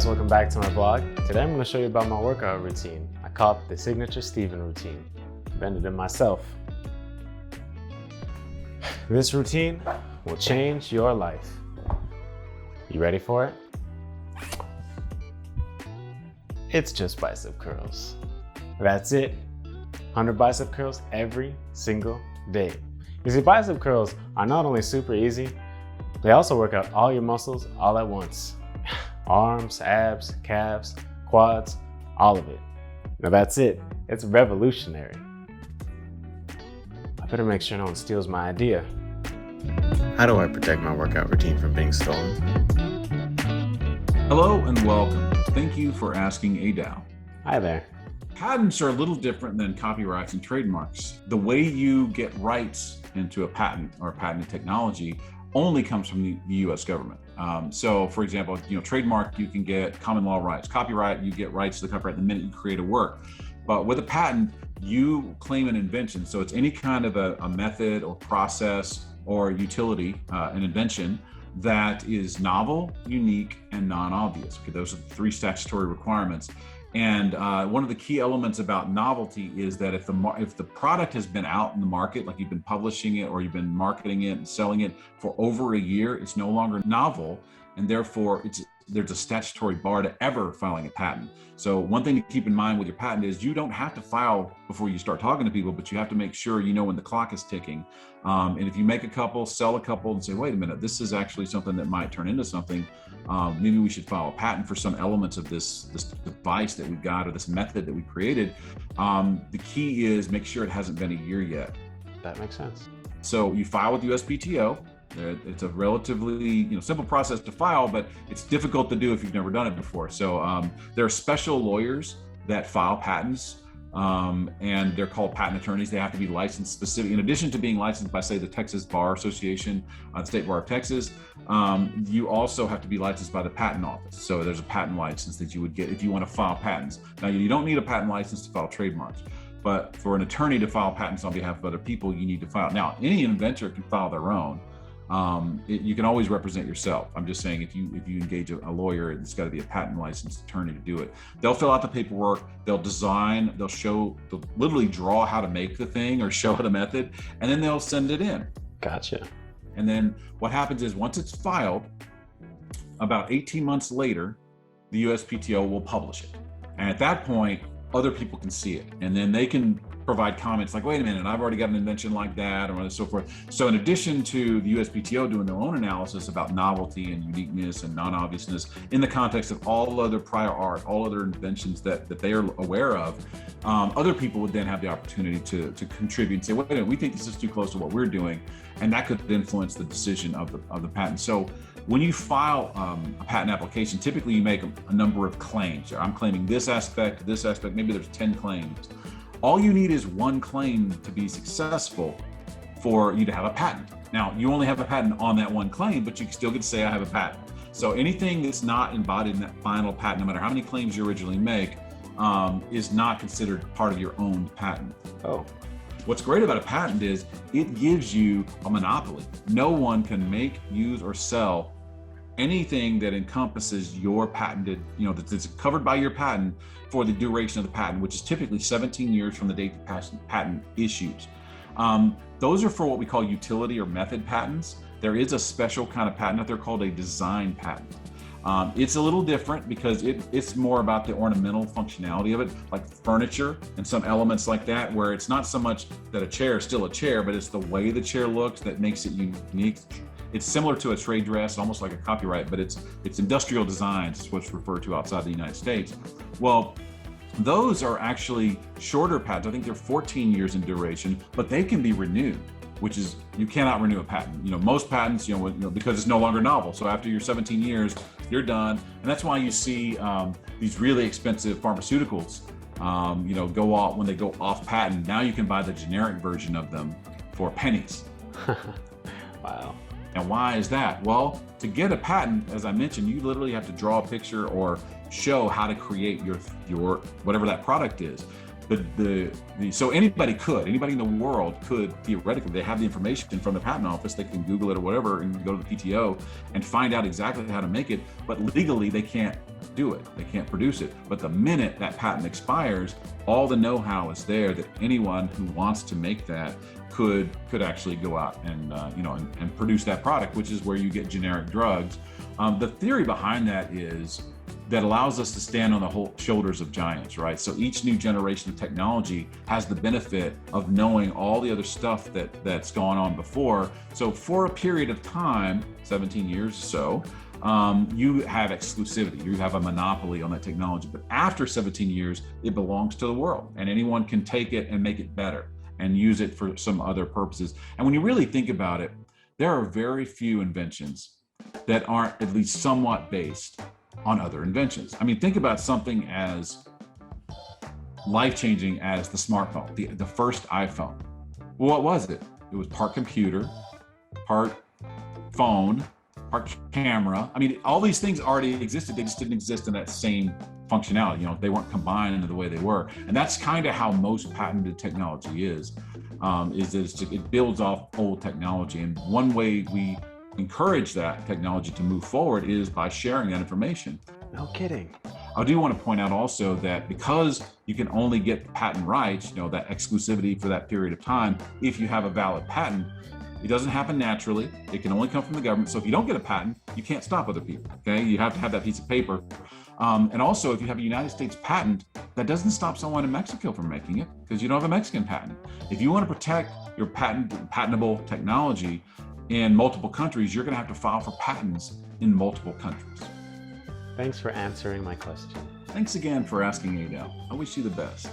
guys, welcome back to my blog. Today I'm going to show you about my workout routine. I call it the Signature Steven routine. Invented it myself. This routine will change your life. You ready for it? It's just bicep curls. That's it. 100 bicep curls every single day. You see, bicep curls are not only super easy, they also work out all your muscles all at once. Arms, abs, calves, quads, all of it. Now that's it. It's revolutionary. I better make sure no one steals my idea. How do I protect my workout routine from being stolen? Hello and welcome. Thank you for asking ADAL. Hi there. Patents are a little different than copyrights and trademarks. The way you get rights into a patent or a patented technology only comes from the US government. So for example, trademark, you can get common law rights. Copyright, you get rights to the copyright the minute you create a work. But with a patent, you claim an invention. So it's any kind of a method or process or utility, an invention that is novel, unique, and non-obvious. Okay, those are the three statutory requirements. And one of the key elements about novelty is that if the product has been out in the market, like you've been publishing it or you've been marketing it and selling it for over a year, it's no longer novel, and therefore there's a statutory bar to ever filing a patent. So one thing to keep in mind with your patent is you don't have to file before you start talking to people, but you have to make sure you know when the clock is ticking. And if you make a couple, sell a couple, and say, wait a minute, this is actually something that might turn into something, maybe we should file a patent for some elements of this device that we've got or this method that we created. The key is make sure it hasn't been a year yet. That makes sense. So you file with USPTO. It's a relatively simple process to file, but it's difficult to do if you've never done it before. So there are special lawyers that file patents, and they're called patent attorneys. They have to be licensed specific. In addition to being licensed by, say, the Texas Bar Association, the State Bar of Texas, you also have to be licensed by the Patent Office. So there's a patent license that you would get if you want to file patents. Now, you don't need a patent license to file trademarks, but for an attorney to file patents on behalf of other people, you need to file. Now, any inventor can file their own. You can always represent yourself. I'm just saying if you engage a lawyer, it's got to be a patent licensed attorney to do it. They'll fill out the paperwork, they'll design, they'll literally draw how to make the thing or show the method, and then they'll send it in. Gotcha. And then what happens is once it's filed, about 18 months later, the USPTO will publish it. And at that point, other people can see it, and then they can provide comments like, wait a minute, I've already got an invention like that, or so forth. So in addition to the USPTO doing their own analysis about novelty and uniqueness and non-obviousness in the context of all other prior art, all other inventions that they are aware of, other people would then have the opportunity to contribute and say, wait a minute, we think this is too close to what we're doing, and that could influence the decision of the patent. So when you file a patent application, typically you make a number of claims. I'm claiming this aspect, maybe there's 10 claims. All you need is one claim to be successful for you to have a patent. Now, you only have a patent on that one claim, but you still get to say, I have a patent. So anything that's not embodied in that final patent, no matter how many claims you originally make, is not considered part of your own patent. Oh. What's great about a patent is it gives you a monopoly. No one can make, use, or sell anything that encompasses your patented, that's covered by your patent for the duration of the patent, which is typically 17 years from the date the patent issues. Those are for what we call utility or method patents. There is a special kind of patent out there called a design patent. It's a little different because it's more about the ornamental functionality of it, like furniture and some elements like that, where it's not so much that a chair is still a chair, but it's the way the chair looks that makes it unique. It's similar to a trade dress, almost like a copyright, but it's industrial designs, is what's referred to outside the United States. Well, those are actually shorter patents. I think they're 14 years in duration, but they can be renewed, which is, you cannot renew a patent. Most patents, because it's no longer novel. So after your 17 years, you're done. And that's why you see these really expensive pharmaceuticals, go off when they go off patent. Now you can buy the generic version of them for pennies. Wow. And why is that? Well, to get a patent, as I mentioned, you literally have to draw a picture or show how to create your whatever that product is. So anybody in the world could theoretically, they have the information from the patent office, they can Google it or whatever and go to the PTO and find out exactly how to make it, but legally they can't do it, they can't produce it. But the minute that patent expires, all the know-how is there that anyone who wants to make that could actually go out and and produce that product, which is where you get generic drugs. The theory behind that is that allows us to stand on the whole shoulders of giants, right? So each new generation of technology has the benefit of knowing all the other stuff that's gone on before. So for a period of time, 17 years or so, you have exclusivity, you have a monopoly on that technology. But after 17 years, it belongs to the world, and anyone can take it and make it better and use it for some other purposes. And when you really think about it, there are very few inventions that aren't at least somewhat based on other inventions. I mean, think about something as life-changing as the smartphone, the first iPhone. Well, what was it? It was part computer, part phone, part camera. I mean, all these things already existed. They just didn't exist in that same functionality. They weren't combined into the way they were. And that's kind of how most patented technology is that it builds off old technology. And one way we encourage that technology to move forward is by sharing that information. No kidding. I do want to point out also that because you can only get the patent rights, that exclusivity for that period of time, if you have a valid patent, it doesn't happen naturally. It can only come from the government. So if you don't get a patent, you can't stop other people, okay? You have to have that piece of paper. And also, if you have a United States patent, that doesn't stop someone in Mexico from making it because you don't have a Mexican patent. If you want to protect your patentable technology in multiple countries, you're going to have to file for patents in multiple countries. Thanks for answering my question. Thanks again for asking, ADAL. I wish you the best.